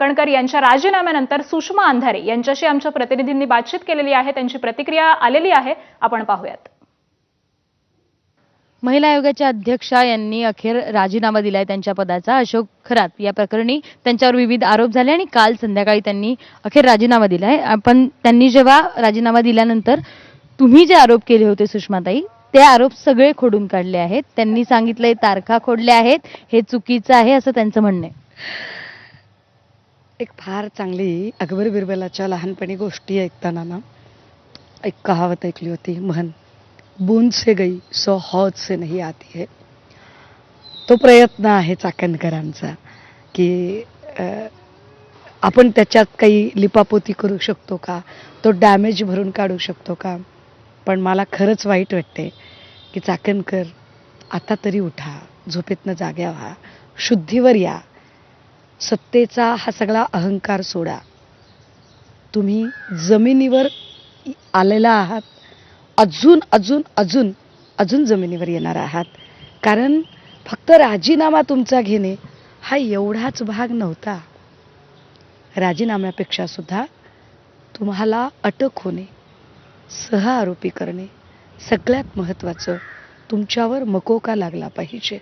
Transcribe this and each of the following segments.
कणकर यांच्या राजीनाम्यानंतर सुषमा अंधारे यांच्याशी आमच्या प्रतिनिधींनी बातचीत केलेली आहे, त्यांची प्रतिक्रिया आलेली आहे, आपण पाहूयात. महिला आयोगाच्या अध्यक्षा यांनी अखेर राजीनामा दिलाय त्यांच्या पदाचा. अशोक खरात या प्रकरणी त्यांच्यावर विविध आरोप झाले आणि काल संध्याकाळी त्यांनी अखेर राजीनामा दिलाय. पण त्यांनी जेव्हा राजीनामा दिल्यानंतर तुम्ही जे आरोप केले होते सुषमाताई, ते आरोप सगळे खोडून काढले आहेत. त्यांनी सांगितलंय तारखा खोडल्या आहेत, हे चुकीचं आहे असं त्यांचं म्हणणं आहे. एक फार चांगली अकबर बिरबलाच्या लहानपणी गोष्टी ऐकताना ना एक कहावत ऐकली होती, म्हण बूंद से गई सो हौद से नहीं आती है. तो प्रयत्न आहे चाकणकरांचा की आपण त्याच्यात काही लिपापोती करू शकतो का, तो डॅमेज भरून काढू शकतो का. पण मला खरंच वाईट वाटते की चाकणकर आता तरी उठा, झोपेतनं जाग्या व्हा, शुद्धीवर या. सत्तेचा हा सगळा अहंकार सोडा. तुम्ही जमिनीवर आलेला आहात, अजून अजून अजून अजून जमिनीवर येणार आहात. कारण फक्त राजीनामा तुमचा घेणे हा एवढाच भाग नव्हता. राजीनाम्यापेक्षा सुद्धा तुम्हाला अटक होणे, सहआरोपी करणे, सगळ्यात महत्त्वाचं तुमच्यावर मकोका लागला पाहिजे.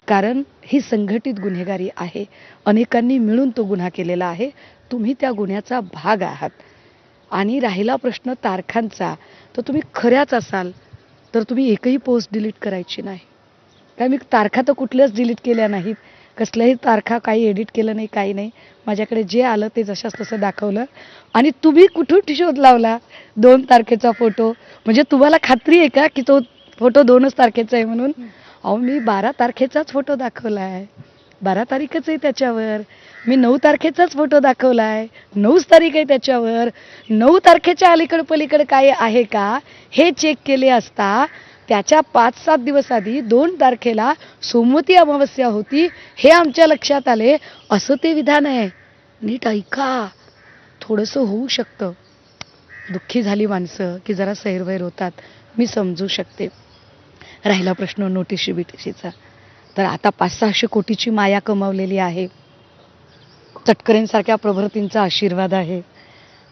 कारण ही संघटित गुन्हेगारी आहे, अनेकांनी मिळून तो गुन्हा केलेला आहे, तुम्ही त्या गुन्ह्याचा भाग आहात. आणि राहिला प्रश्न तारखांचा, तर तुम्ही खऱ्याच असाल तर तुम्ही एकही पोस्ट डिलीट करायची नाही. काय मी तारखा तर कुठल्याच डिलीट केल्या नाहीत, कसल्याही तारखा काही एडिट केलं नाही, काही नाही. माझ्याकडे जे आलं ते जशाच तसं दाखवलं. आणि तुम्ही कुठून शोध लावला 2 तारखेचा फोटो, म्हणजे तुम्हाला खात्री आहे का की तो फोटो 2च तारखेचा आहे म्हणून. अहो मी 12 तारखेचाच फोटो दाखवला आहे, 12 तारीखच आहे त्याच्यावर. मी 9 तारखेचाच फोटो दाखवला आहे, 9च तारीख आहे त्याच्यावर. 9 तारखेच्या अलीकडे पलीकडे काय आहे का हे चेक केले असता त्याच्या 5-7 दिवस आधी 2 तारखेला सोमवती अमावस्या होती हे आमच्या लक्षात आले, असं ते विधान आहे. नीट ऐका, थोडंसं होऊ शकतं. दुःखी झाली माणसं की जरा सैरवैर होतात, मी समजू शकते. राहिला प्रश्न नोटीशी बिटीशीचा, तर आता 500-600 कोटीची माया कमावलेली आहे. तटकरेंसारख्या प्रभृतींचा आशीर्वाद आहे.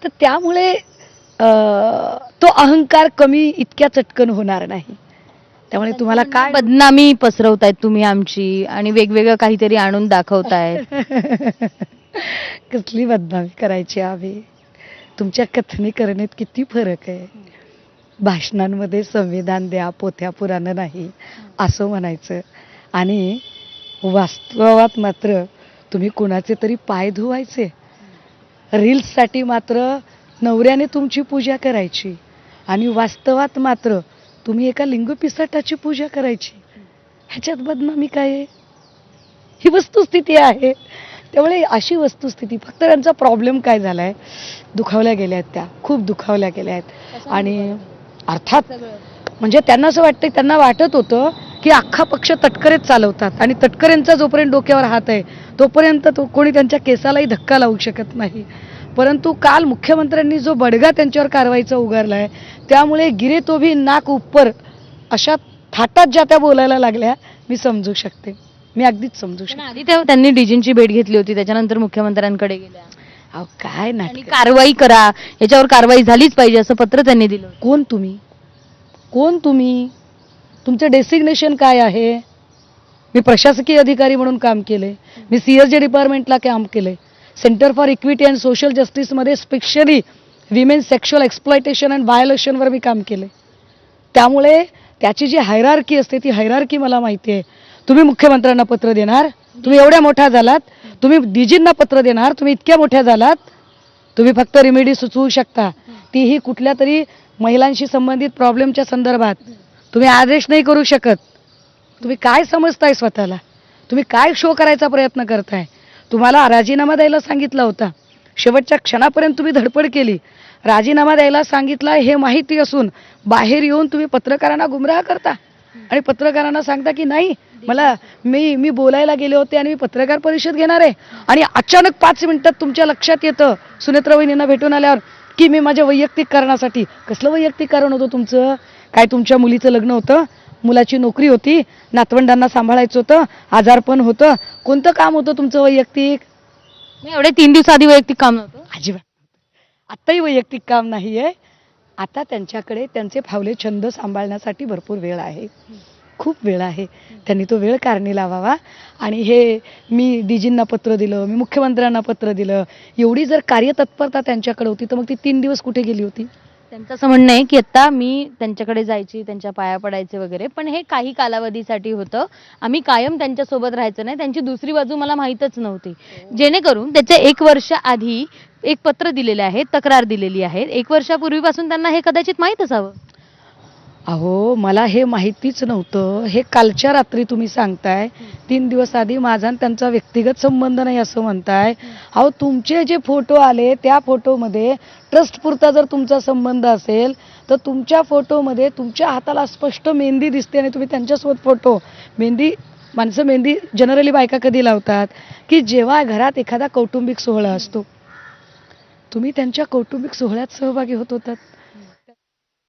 तर त्यामुळे तो अहंकार कमी इतक्या चटकन होणार नाही. त्यामुळे तुम्हाला काय बदनामी पसरवतायत तुम्ही आमची आणि वेगवेगळं काहीतरी आणून दाखवतायत. कसली बदनामी करायची आम्ही. तुमच्या कथनी करण्यात किती फरक आहे. भाषणांमध्ये संविधान द्या, पोथ्या पुराणं नाही असं म्हणायचं, आणि वास्तवात मात्र तुम्ही कुणाचे तरी पाय धुवायचे. रील्ससाठी मात्र नवऱ्याने तुमची पूजा करायची, आणि वास्तवात मात्र तुम्ही एका लिंगपिसाटाची पूजा करायची. ह्याच्यात बदनामी काय आहे? ही वस्तुस्थिती आहे. त्यामुळे अशी वस्तुस्थिती, फक्त त्यांचा प्रॉब्लेम काय झाला आहे, दुखावल्या गेल्या आहेत, त्या खूप दुखावल्या गेल्या आहेत. आणि अर्थात म्हणजे त्यांना असं वाटतं, त्यांना वाटत होतं की अख्खा पक्ष तटकरेच चालवतात, आणि तटकरेंचा जोपर्यंत डोक्यावर हात आहे तोपर्यंत तो कोणी त्यांच्या केसालाही धक्का लावू शकत नाही. परंतु काल मुख्यमंत्र्यांनी जो बडगा त्यांच्यावर कारवाईचा उगारला आहे, त्यामुळे गिरे तो भी नाक उपर अशा थाटात ज्या त्या बोलायला लागल्या, मी समजू शकते, मी अगदीच समजू शकते. आधी त्यांनी डीजींची भेट घेतली होती, त्याच्यानंतर मुख्यमंत्र्यांकडे गेल्या. अहो काय आणि नाटक. कारवाई करा, याच्यावर कारवाई झालीच पाहिजे असं पत्र त्यांनी दिलं. कोण तुम्ही? कोण तुम्ही? तुमचं डेसिग्नेशन काय आहे? मी प्रशासकीय अधिकारी म्हणून काम केले, मी CSG डिपार्टमेंटला काम केले, centre for equity and social जस्टिसमध्ये specially women sexual exploitation and व्हायोलेशनवर मी काम केले. त्यामुळे त्याची जी हायरार्की असते ती हायरार्की मला माहिती आहे. तुम्ही मुख्यमंत्र्यांना पत्र देणार, तुम्ही एवढ्या मोठ्या झालात, तुम्ही डीजींना पत्र देणार, तुम्ही इतक्या मोठ्या झालात, तुम्ही फक्त रेमेडी सुचवू शकता, तीही कुठल्या तरी महिलांशी संबंधित प्रॉब्लेमच्या संदर्भात. तुम्ही आदेश नाही करू शकत. तुम्ही काय समजताय स्वतःला? तुम्ही काय शो करायचा प्रयत्न करताय? तुम्हाला राजीनामा द्यायला सांगितला होता, शेवटच्या क्षणापर्यंत तुम्ही धडपड केली, राजीनामा द्यायला सांगितला हे माहिती असून बाहेर येऊन तुम्ही पत्रकारांना गुमराह करता आणि पत्रकारांना सांगता की नाही मला मी बोलायला गेले होते आणि मी पत्रकार परिषद घेणार आहे, आणि अचानक 5 मिनिटात तुमच्या लक्षात येतं सुनेत्रा वहिनींना भेटून आल्यावर की मी माझ्या वैयक्तिक कारणासाठी. कसलं वैयक्तिक कारण होतं तुमचं? काय तुमच्या मुलीचं लग्न होतं, मुलाची नोकरी होती, नातवंडांना सांभाळायचं होतं, आजारपण होतं, कोणतं काम होतं तुमचं वैयक्तिक? मग एवढे 3 दिवसाआधी वैयक्तिक काम नव्हतं? अजिबात आत्ताही वैयक्तिक काम नाही आहे. आता त्यांच्याकडे त्यांचे फावले छंद सांभाळण्यासाठी भरपूर वेळ आहे, खूप वेळ आहे. त्यांनी तो वेळ कारणी लावावा. आणि हे मी डीजींना पत्र दिलं, मी मुख्यमंत्र्यांना पत्र दिलं, एवढी जर कार्यतत्परता त्यांच्याकडे होती तर मग ती 3 दिवस कुठे गेली होती? त्यांचं असं म्हणणं आहे की आता मी त्यांच्याकडे जायची, त्यांच्या पाया पडायचे वगैरे, पण हे काही कालावधीसाठी होतं. आम्ही कायम त्यांच्यासोबत राहायचं नाही. त्यांची दुसरी बाजू मला माहीतच नव्हती. जेणेकरून त्याच्या 1 वर्ष आधी एक पत्र दिलेले आहे, तक्रार दिलेली आहे. 1 वर्षापूर्वीपासून त्यांना हे कदाचित माहीत असावं. अहो, मला हे माहितीच नव्हतं. हे कालच्या रात्री तुम्ही सांगताय. 3 दिवस आधी माझा आणि त्यांचा व्यक्तिगत संबंध नाही असं म्हणताय. अहो, तुमचे जे फोटो आले त्या फोटोमध्ये ट्रस्टपुरता जर तुमचा संबंध असेल तर तुमच्या फोटोमध्ये तुमच्या हाताला स्पष्ट मेहंदी दिसते आणि तुम्ही त्यांच्यासोबत फोटो माणसं मेहंदी जनरली बायका कधी लावतात की जेव्हा घरात एखादा कौटुंबिक सोहळा असतो. तुम्ही त्यांच्या कौटुंबिक सोहळ्यात सहभागी होत होतात.